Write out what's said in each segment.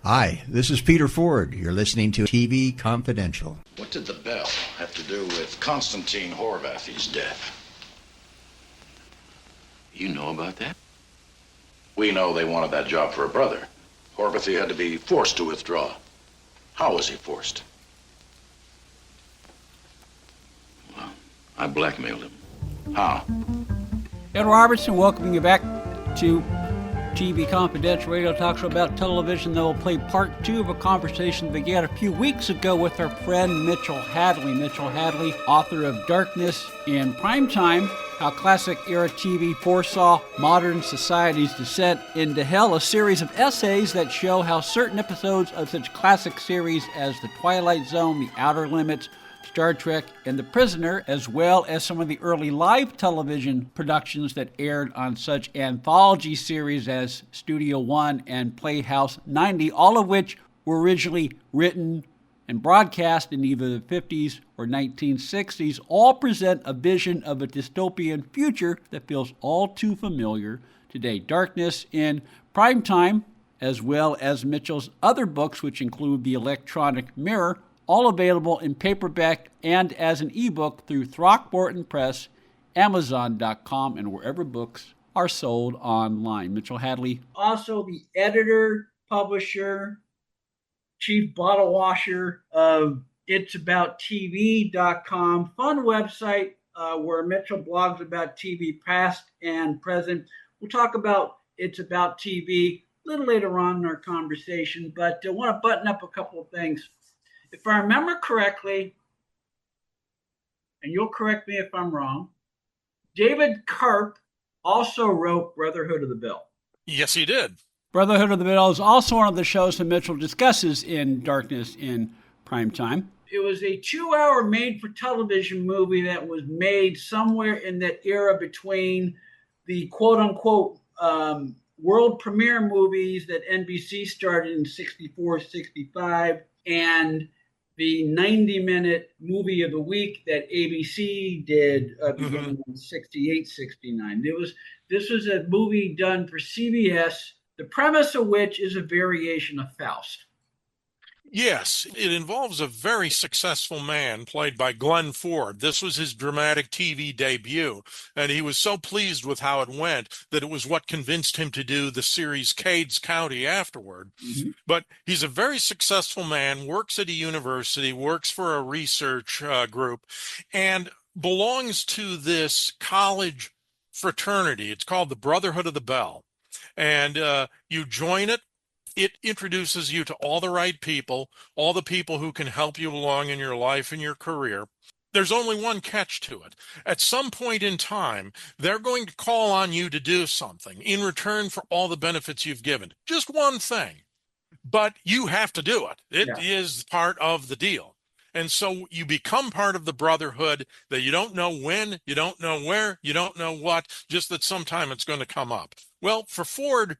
Hi, this is Peter Ford. You're listening to TV Confidential. What did the bell have to do with Constantine Horvathy's death? You know about that? We know they wanted that job for a brother. Horvathy had to be forced to withdraw. How was he forced? Well, I blackmailed him. How? Ed Robertson welcoming you back to TV Confidential Radio Talk Show about television. That will play part 2 of a conversation we began a few weeks ago with our friend Mitchell Hadley. Mitchell Hadley, author of Darkness in Primetime, How Classic Era TV Foresaw Modern Society's Descent into Hell, a series of essays that show how certain episodes of such classic series as The Twilight Zone, The Outer Limits, Star Trek, and The Prisoner, as well as some of the early live television productions that aired on such anthology series as Studio One and Playhouse 90, all of which were originally written and broadcast in either the 50s or 1960s, all present a vision of a dystopian future that feels all too familiar today. Darkness in Primetime, as well as Mitchell's other books, which include The Electronic Mirror, all available in paperback and as an ebook through Throckmorton Press, Amazon.com, and wherever books are sold online. Mitchell Hadley, also the editor, publisher, chief bottle washer of itsabouttv.com, fun website where Mitchell blogs about TV past and present. We'll talk about It's About TV a little later on in our conversation, but I want to button up a couple of things. If I remember correctly, and you'll correct me if I'm wrong, David Karp also wrote Brotherhood of the Bell. Yes, he did. Brotherhood of the Bell is also one of the shows that Mitchell discusses in Darkness in Primetime. It was a 2-hour made-for-television movie that was made somewhere in that era between the quote-unquote world premiere movies that NBC started in 64, 65, and the 90-minute movie of the week that ABC did beginning in 68, 69. This was a movie done for CBS, the premise of which is a variation of Faust. Yes, it involves a very successful man played by Glenn Ford. This was his dramatic TV debut, and he was so pleased with how it went that it was what convinced him to do the series Cades County afterward. Mm-hmm. But he's a very successful man, works at a university, works for a research group, and belongs to this college fraternity. It's called the Brotherhood of the Bell. And you join it. It introduces you to all the right people, all the people who can help you along in your life and your career. There's only one catch to it. At some point in time, they're going to call on you to do something in return for all the benefits you've given. Just one thing. But you have to do it. It is part of the deal. And so you become part of the brotherhood that you don't know when, you don't know where, you don't know what, just that sometime it's going to come up. Well, for Ford,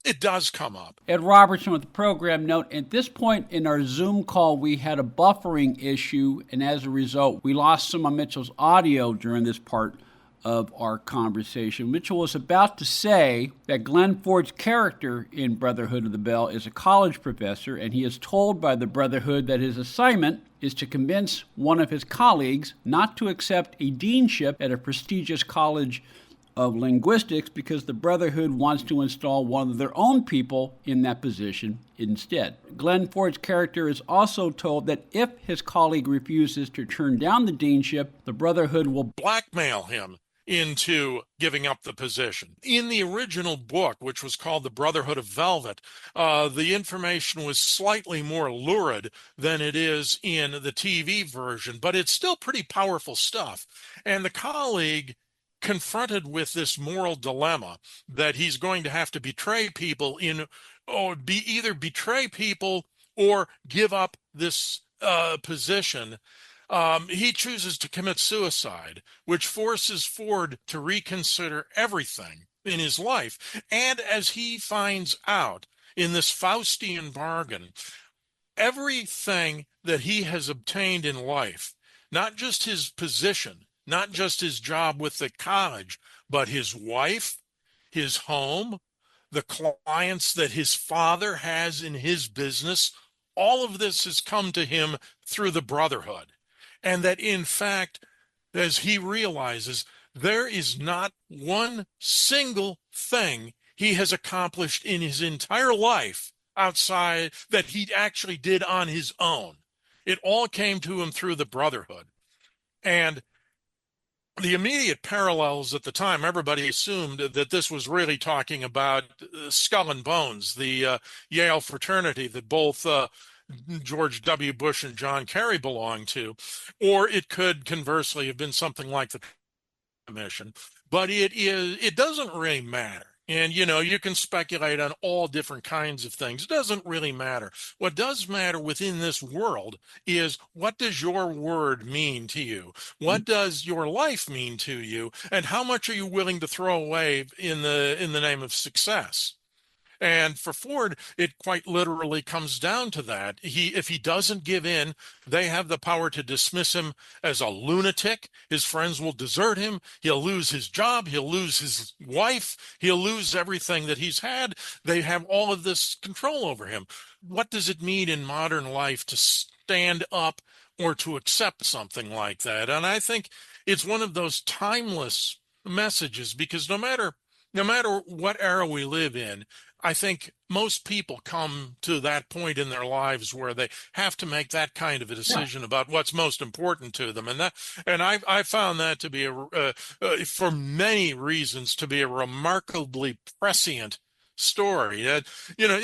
it does come up. Ed Robertson with the program note. At this point in our Zoom call, we had a buffering issue, and as a result, we lost some of Mitchell's audio during this part of our conversation. Mitchell was about to say that Glenn Ford's character in Brotherhood of the Bell is a college professor, and he is told by the Brotherhood that his assignment is to convince one of his colleagues not to accept a deanship at a prestigious college of linguistics because the Brotherhood wants to install one of their own people in that position instead. Glenn Ford's character is also told that if his colleague refuses to turn down the deanship, the Brotherhood will blackmail him into giving up the position. In the original book, which was called The Brotherhood of Velvet, the information was slightly more lurid than it is in the TV version, but it's still pretty powerful stuff. And the colleague, confronted with this moral dilemma that he's going to have to betray people either betray people or give up this position, he chooses to commit suicide, which forces Ford to reconsider everything in his life. And as he finds out in this Faustian bargain, everything that he has obtained in life, not just his position, not just his job with the college, but his wife, his home, the clients that his father has in his business, all of this has come to him through the Brotherhood. And that, in fact, as he realizes, there is not one single thing he has accomplished in his entire life outside that he actually did on his own. It all came to him through the Brotherhood. And the immediate parallels at the time, everybody assumed that this was really talking about Skull and Bones, the Yale fraternity that both George W. Bush and John Kerry belonged to, or it could conversely have been something like the Commission. But it doesn't really matter. And, you can speculate on all different kinds of things. It doesn't really matter. What does matter within this world is, what does your word mean to you? What does your life mean to you? And how much are you willing to throw away in the name of success? And for Ford, it quite literally comes down to that. If he doesn't give in, they have the power to dismiss him as a lunatic. His friends will desert him. He'll lose his job. He'll lose his wife. He'll lose everything that he's had. They have all of this control over him. What does it mean in modern life to stand up or to accept something like that? And I think it's one of those timeless messages, because no matter what era we live in, I think most people come to that point in their lives where they have to make that kind of a decision about what's most important to them, and I found that to be for many reasons, to be a remarkably prescient story. It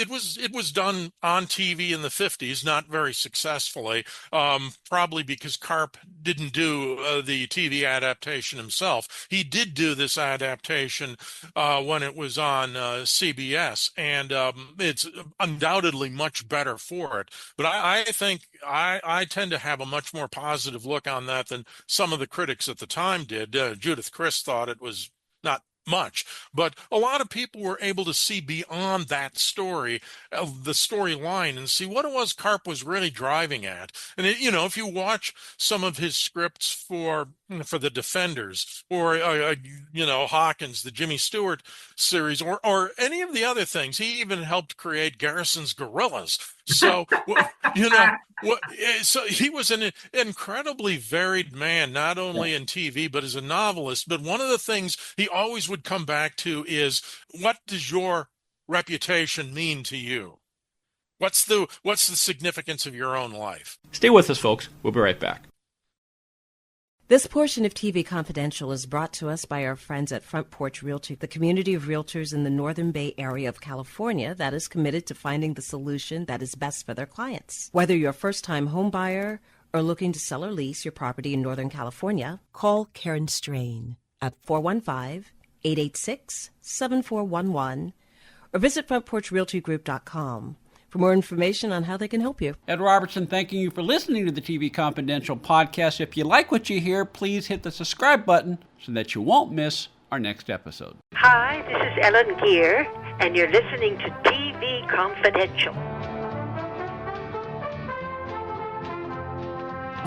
was done on TV in the 50s, not very successfully, probably because Karp didn't do the TV adaptation himself. He did do this adaptation when it was on CBS, and it's undoubtedly much better for it. But I think I tend to have a much more positive look on that than some of the critics at the time did. Judith Chris thought it was not much, but a lot of people were able to see beyond that story, the storyline, and see what it was Karp was really driving at. And if you watch some of his scripts for the Defenders, or Hawkins, the Jimmy Stewart series, or any of the other things, he even helped create Garrison's Gorillas. So so he was an incredibly varied man, not only in TV, but as a novelist. But one of the things he always would come back to is, what does your reputation mean to you? What's the significance of your own life? Stay with us, folks. We'll be right back. This portion of TV Confidential is brought to us by our friends at Front Porch Realty, the community of realtors in the Northern Bay Area of California that is committed to finding the solution that is best for their clients. Whether you're a first-time home buyer or looking to sell or lease your property in Northern California, call Karen Strain at 415-886-7411 or visit frontporchrealtygroup.com for more information on how they can help you. Ed Robertson thanking you for listening to the TV Confidential podcast. If you like what you hear, please hit the subscribe button so that you won't miss our next episode. Hi, this is Ellen Gear, and you're listening to TV Confidential.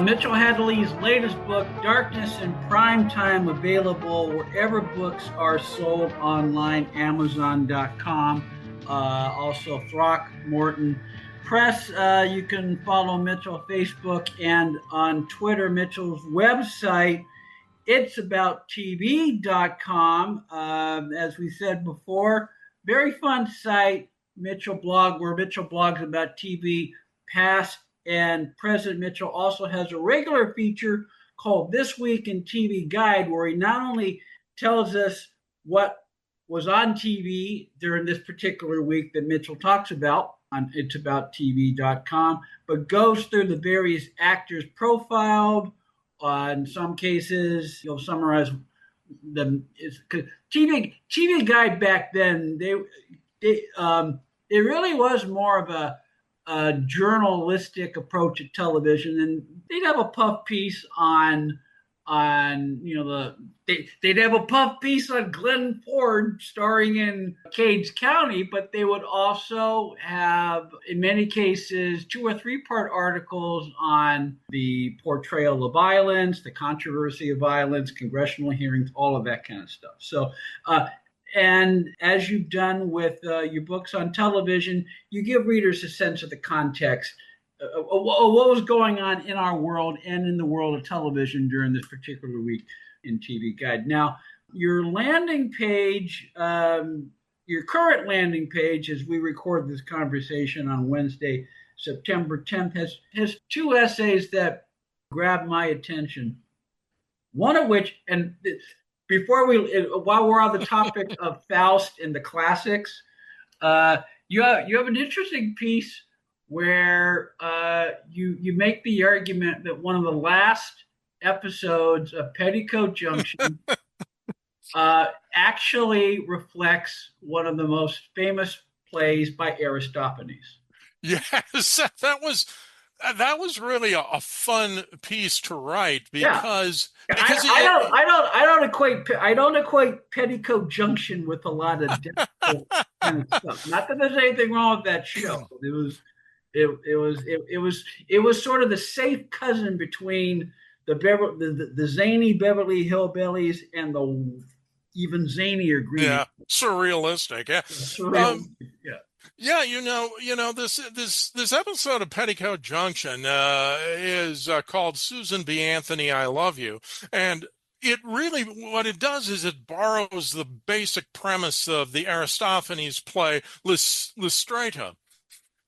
Mitchell Hadley's latest book, Darkness in Primetime, available wherever books are sold online, Amazon.com. Also Throckmorton Press. You can follow Mitchell on Facebook and on Twitter. Mitchell's website, itsabouttv.com. As we said before, very fun site, Mitchell blog, where Mitchell blogs about TV past and present. Mitchell also has a regular feature called This Week in TV Guide, where he not only tells us what was on TV during this particular week that Mitchell talks about on itsabouttv.com, but goes through the various actors profiled. In some cases, you'll summarize them. Because TV Guide back then, it really was more of a journalistic approach at television, and they'd have a puff piece on they'd have a puff piece on Glenn Ford starring in Cades County, but they would also have, in many cases, 2 or 3 part articles on the portrayal of violence, the controversy of violence, congressional hearings, all of that kind of stuff. So And as you've done with your books on television, you give readers a sense of the context of what was going on in our world and in the world of television during this particular week in TV Guide. Now, your landing page, your current landing page, as we record this conversation on Wednesday, September 10th, has two essays that grabbed my attention. One of which, and while we're on the topic of Faust and the classics, you have an interesting piece where you make the argument that one of the last episodes of Petticoat Junction actually reflects one of the most famous plays by Aristophanes. Yes, that was really a fun piece to write because I don't equate Petticoat Junction with a lot of difficult kind of stuff. Not that there's anything wrong with that show. It was sort of the safe cousin between the zany Beverly Hillbillies and the even zanier Green. Yeah, surrealistic. Yeah, Yeah, this episode of Petticoat Junction is called Susan B. Anthony, I Love You. And it really, what it does is it borrows the basic premise of the Aristophanes play Lysistrata,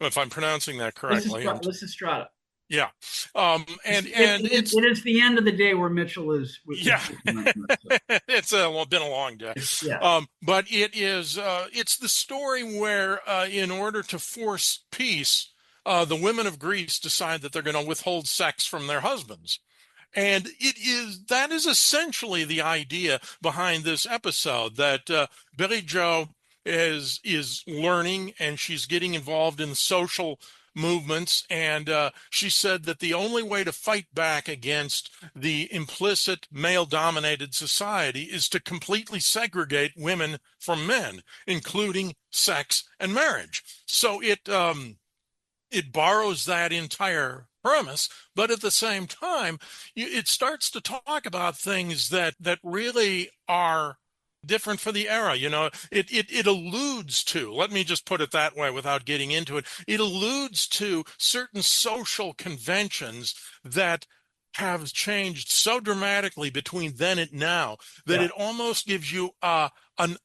if I'm pronouncing that correctly. Lysistrata. Yeah. It is the end of the day where Mitchell is. Yeah. It's been a long day. Yeah. But it's the story where in order to force peace, the women of Greece decide that they're going to withhold sex from their husbands. And that is essentially the idea behind this episode, that Billy Joe is learning and she's getting involved in social movements, and she said that the only way to fight back against the implicit male-dominated society is to completely segregate women from men, including sex and marriage. So it borrows that entire premise, but at the same time, it starts to talk about things that really are different for the era. It alludes to, let me just put it that way without getting into it, it alludes to certain social conventions that have changed so dramatically between then and now that it almost gives you an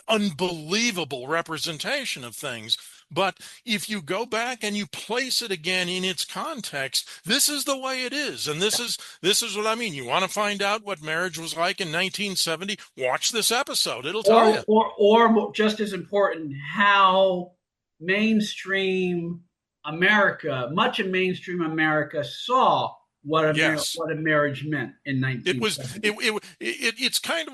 unbelievable representation of things. But if you go back and you place it again in its context, this is the way it is. And this is what I mean. You want to find out what marriage was like in 1970? Watch this episode. It'll tell you. Or just as important, how mainstream America, much of mainstream America, saw what a marriage meant in 1970. It's kind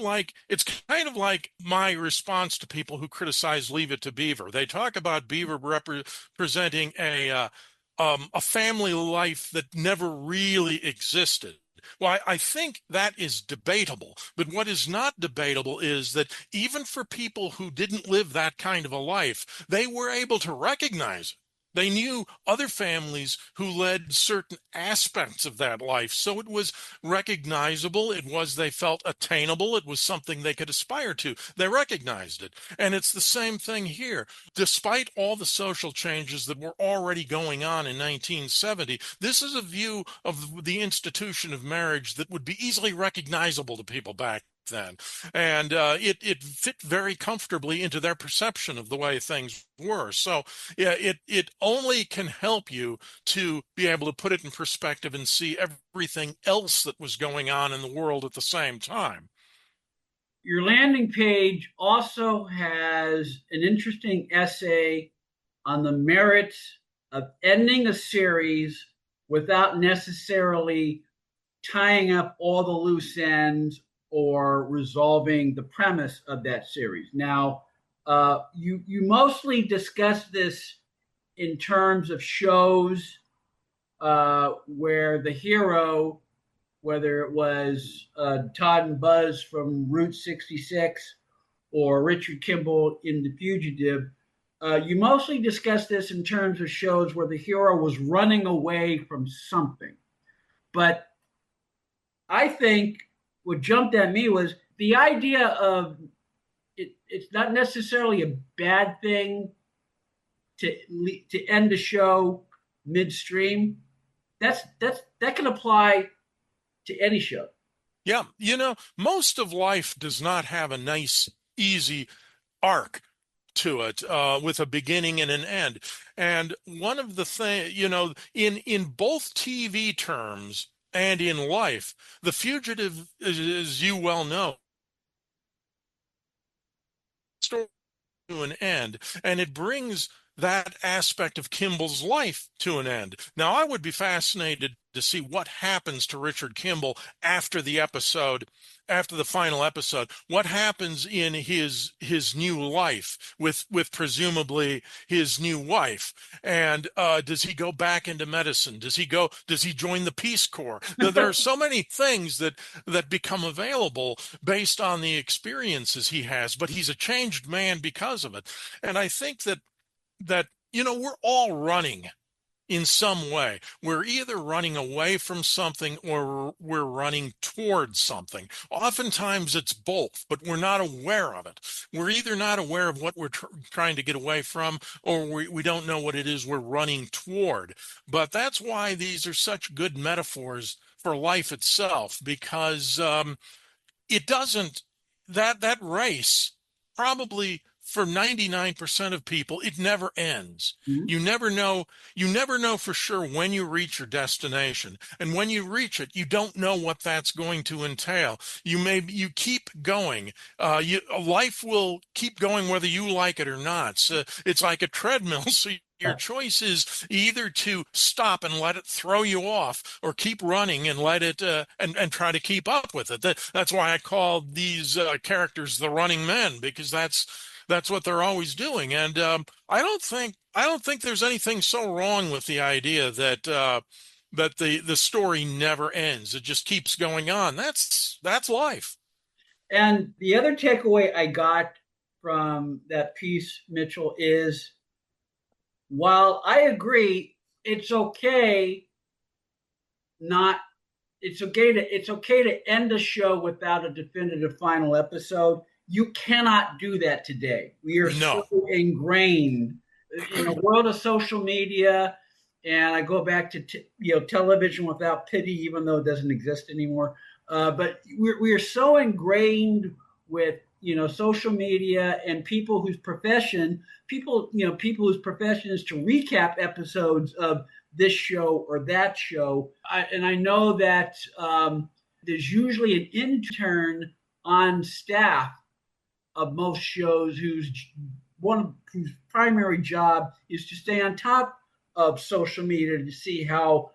of like my response to people who criticize Leave It to Beaver. They talk about Beaver representing a family life that never really existed. Well, I think that is debatable. But what is not debatable is that even for people who didn't live that kind of a life, they were able to recognize it. They knew other families who led certain aspects of that life. So it was recognizable. They felt attainable. It was something they could aspire to. They recognized it. And it's the same thing here. Despite all the social changes that were already going on in 1970, this is a view of the institution of marriage that would be easily recognizable to people back then. And it fit very comfortably into their perception of the way things were. So yeah, it only can help you to be able to put it in perspective and see everything else that was going on in the world at the same time. Your landing page also has an interesting essay on the merits of ending a series without necessarily tying up all the loose ends or resolving the premise of that series. Now, you mostly discuss this in terms of shows where the hero, whether it was Todd and Buzz from Route 66 or Richard Kimball in The Fugitive, you mostly discuss this in terms of shows where the hero was running away from something. But I think what jumped at me was the idea of it it's not necessarily a bad thing to end the show midstream. That can apply to any show. Yeah, most of life does not have a nice, easy arc to it with a beginning and an end. And one of the things, in both TV terms and in life, The Fugitive, as you well know, story to an end, and it brings that aspect of Kimball's life to an end. Now, I would be fascinated to see what happens to Richard Kimball after the final episode. What happens in his new life with presumably his new wife? And does he go back into medicine? Does he join the Peace Corps? There are so many things that become available based on the experiences he has, but he's a changed man because of it. And I think that we're all running in some way. We're either running away from something or we're running towards something. Oftentimes it's both, but we're not aware of it. We're either not aware of what we're trying to get away from, or we don't know what it is we're running toward. But that's why these are such good metaphors for life itself, because it doesn't, that race probably, for 99% of people, it never ends. Mm-hmm. You never know for sure when you reach your destination. And when you reach it, you don't know what that's going to entail. You keep going. Life will keep going whether you like it or not. So it's like a treadmill. So your choice is either to stop and let it throw you off, or keep running and let it and try to keep up with it. That's why I call these characters the running men, because that's what they're always doing. And I don't think there's anything so wrong with the idea that the story never ends. It just keeps going on. That's life. And the other takeaway I got from that piece, Mitchell, is while I agree it's okay to end a show without a definitive final episode, you cannot do that today. We are so ingrained in a world of social media, and I go back to television without pity, even though it doesn't exist anymore. But we are so ingrained with social media and people whose profession is to recap episodes of this show or that show. I know that there's usually an intern on staff of most shows whose primary job is to stay on top of social media to see how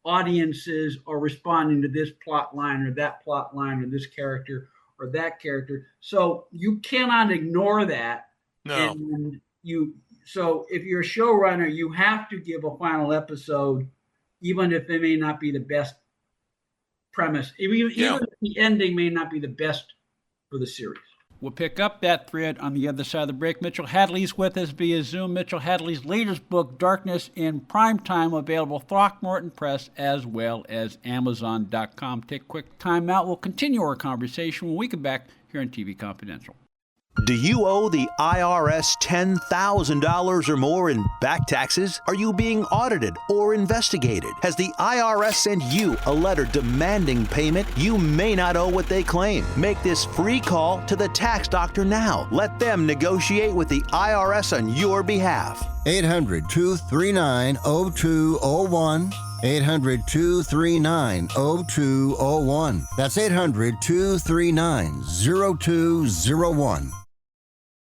audiences are responding to this plot line or that plot line or this character or that character. So you cannot ignore that. No. And so if you're a showrunner, you have to give a final episode, even if it may not be the best premise, even if the ending may not be the best for the series. We'll pick up that thread on the other side of the break. Mitchell Hadley's with us via Zoom. Mitchell Hadley's latest book, Darkness in Primetime, available Throckmorton Press as well as Amazon.com. Take a quick time out. We'll continue our conversation when we come back here on TV Confidential. Do you owe the IRS $10,000 or more in back taxes? Are you being audited or investigated? Has the IRS sent you a letter demanding payment? You may not owe what they claim. Make this free call to the tax doctor now. Let them negotiate with the IRS on your behalf. 800-239-0201. 800-239-0201. That's 800-239-0201.